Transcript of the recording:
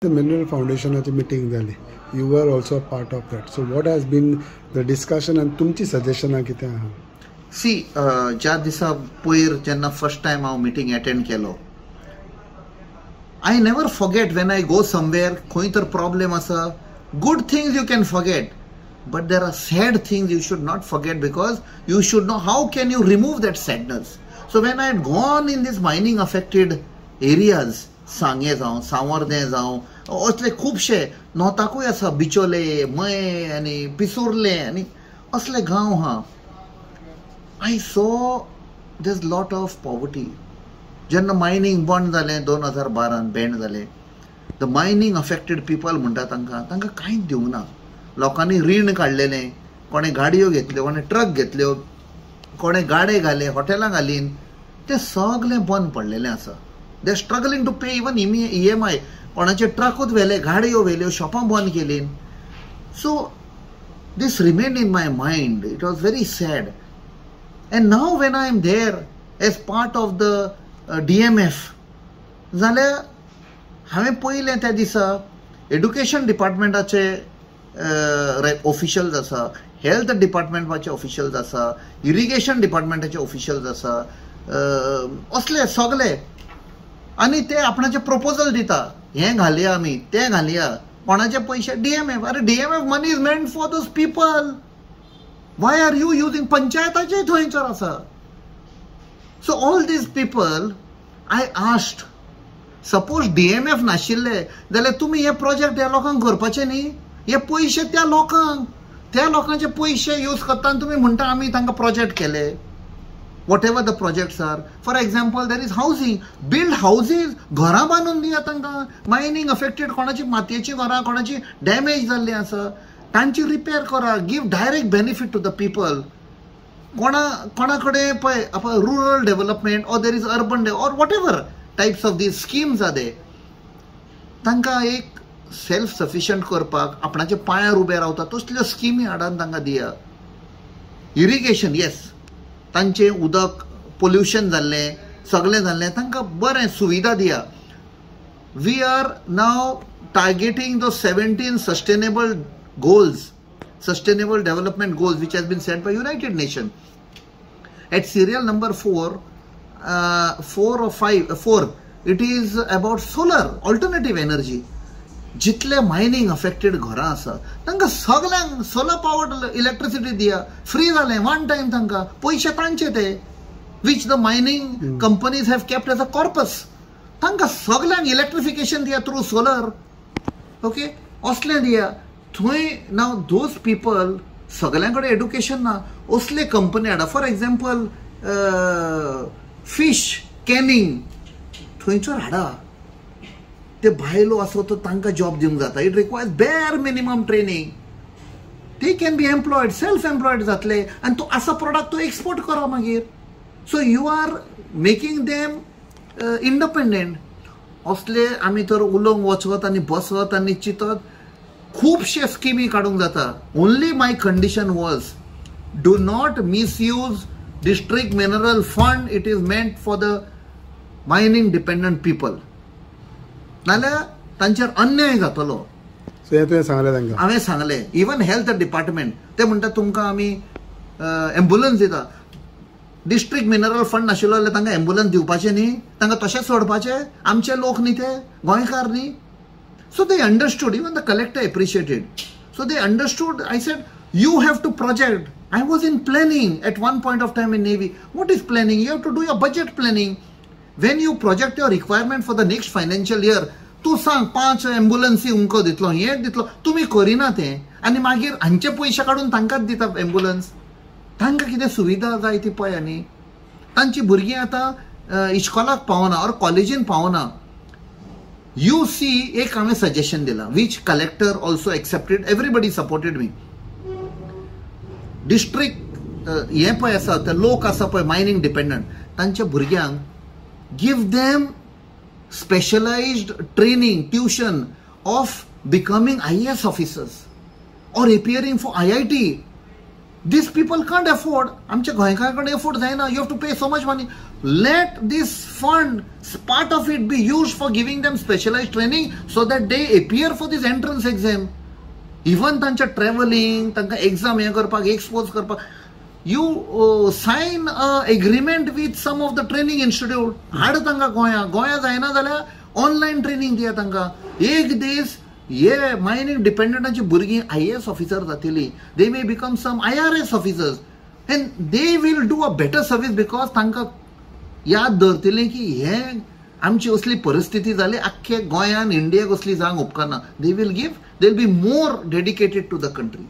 The Mineral Foundationची meeting जाली. You were also a part of that. So what has been the discussion and तुमची सजेशनां कितें आहा? See, ज्या दिसा पयर जेन्ना फर्स्ट टाइम हांव meeting attend Kelo, I never forget when I go somewhere, खंय तर problem आसा, good things you can forget, but there are sad things you should not forget because you should know how can you remove that sadness. So when I had gone in these mining affected areas, सांगे जावं, सावर्डे जावं, असले खुबशे नोताकूय आसा, बिचोले, मये आनी पिसुर्ले आनी असले गांव हा. I saw there's lot of poverty. जेन्ना मायनिंग बंद जालें 2012 बॅन जालें, द मायनिंग अफेक्टेड पीपल म्हणटा तांकां कांयच दिवंक ना. लोकांनी रीण काडलेलें, कोणे गाडयो घेतल्यो, कोणे ट्रक घेतल्यो, कोणे गाडे घाले, हॉटेलां घालीन, तें सगळें बंद पडलेलें आसा. दे आर स्ट्रगलिंग टू पे इवन EMI. कोणाचे ट्रकूच व्हेले, गाडयो व्हेल्यो, शॉपां बंद केलीं. सो this remained in my mind. It was very sad. And now when I am there as part of the DMF, जाल्यार हांवें पयलें त्या दिसा एड्युकेशन डिपार्टमेंटाचे ऑफिशियल्स आसा, हेल्थ डिपार्टमेंटाचे ऑफिशियल्स आसा, इरिगेशन डिपार्टमेंटाचे ऑफिशियल्स आसा, असले सगळे, आनी ते आपणाचे प्रपोजल दिता, हें घालया आमी, तें घालया, कोणाचे पैसे DMF. अरे DMF money is meant for those people. Why are you using? पंचायताचे थंयसर आसा. So all these people I asked, suppose DMF नाशिल्ले जाल्यार तुमी हे प्रोजेक्ट ह्या लोकांक करपाचे न्ही. हे पयशे त्या लोकांचे पयशे यूज करता आनी तुमी म्हणटा आमी तांकां प्रोजेक्ट केले. whatever the projects are. For example, there is housing. Build houses, घरां बांदून दिया तांकां. मायनिंग अफेक्टेड कोणाची मातयेची घरां, कोणाची डॅमेज जाल्ली आसा, तांची रिपेर करा. Give direct benefit to the people. कोणा कडेन पळय rural development or there is urban or whatever types of these schemes are they, तांकां एक सेल्फ सफिशियंट करपाक आपणाच्या पांयार उबे रावता तसल्यो स्किमी हाडान तांकां दिया. इरिगेशन, येस, तांचे उदक पोल्युशन जाल्लें, सगळें जाल्लें, तांकां बरें सुविधा दिया. We are now targeting the 17 sustainable goals, sustainable development goals, which has been set by United Nations. At serial number 4 or 4, it is about solar, alternative energy. जितले मायनिंग अफेक्टेड घरां आसा तांकां सगळ्यांक सोलर पावर्ड इलेक्ट्रिसिटी दिया. Free जालें, one time तांकां, पयशे तांचे ते, which the mining companies have kept as a corpus. तांकां सगळ्यांक इलेक्ट्रिफिकेशन दिया थ्रू सोलर. ओके, असलें दिया. थंय नाव दोज पीपल सगळ्यां कडेन एड्युकेशन ना, असले company Hada. For example fish Canning थंयसर हाडा. ते भायलो आसो तो तांकां जॉब दिवंक जाता. इट रिक्वायर्स बेर मिनिमम ट्रेनिंग. ते can be employed, self employed जातले, आनी तो असा प्रोडक्ट तो एक्सपोर्ट करा मागीर. So you are making them independent. असले आमी तर उलोवंक वचत आनी बसत आनी चिंतत, खूबशे स्किमी काडूंक जाता. Only my condition was, do not misuse district mineral fund. It is meant for the mining dependent people. नाल्यार तांचेर अन्याय जातलो. सो हे तुवें सांगलें तांकां? हांवें सांगलें. इवन हेल्थ डिपार्टमेंट ते म्हणटा तुमकां आमी एम्ब्युलन्स दिता. डिस्ट्रिक्ट मिनरल फंड नाशिल्लो जाल्यार तांकां एम्ब्युलन्स दिवपाचें न्ही, तांकां तशेंच सोडपाचें. आमचे लोक न्ही ते, गोंयकार न्ही. So they understood, even the collector appreciated. So they understood. I said, you have to project. I was in planning at one point of time in Navy. What is planning? You have to do your budget planning. When you project your requirement for the next financial year, तू सांग 5 एम्ब्युलन्सी उमको दितलो, हे दितलो, तुमी करिना तें, आनी मागीर हांचे पयशे काडून तांकांच दिता एम्ब्युलन्स. तांकां कितें सुविधा जाय ती पळय. आनी तांची भुरगीं आतां इस्कॉलाक पावना और कॉलेजीन पावना. You see, एक हांवें सजेशन दिलां, which collector also accepted. Everybody supported me. District हे पळय आसा ते लोक आसा पळय मायनिंग डिपेंडंट, तांच्या भुरग्यांक give them specialised training, tuition of becoming IAS officers or appearing for IIT. These people can't afford. आमच्या गोंयकार कडेन अफोर्ड जायना. You have to pay so much money. let this fund, part of it be used for giving them specialized training so that they appear for this entrance exam. Even तांच्या travelling, तांकां exam हे करपाक, expose करपाक, you sign a agreement with some of the training institute. हाड तांकां गोंया जायना जाल्यार online training दिया तांकां. एक दीस हे मायनिंग डिपेंडंटाची भुरगीं IAS ऑफिसर जातली. They may become some IRS officers and they will do a better service because तांकां याद दवरतलें की हे आमची असली परिस्थिती जाली, आख्खे गोंयान इंडियाक असली जावंक उपकारना. They will be more dedicated to the country.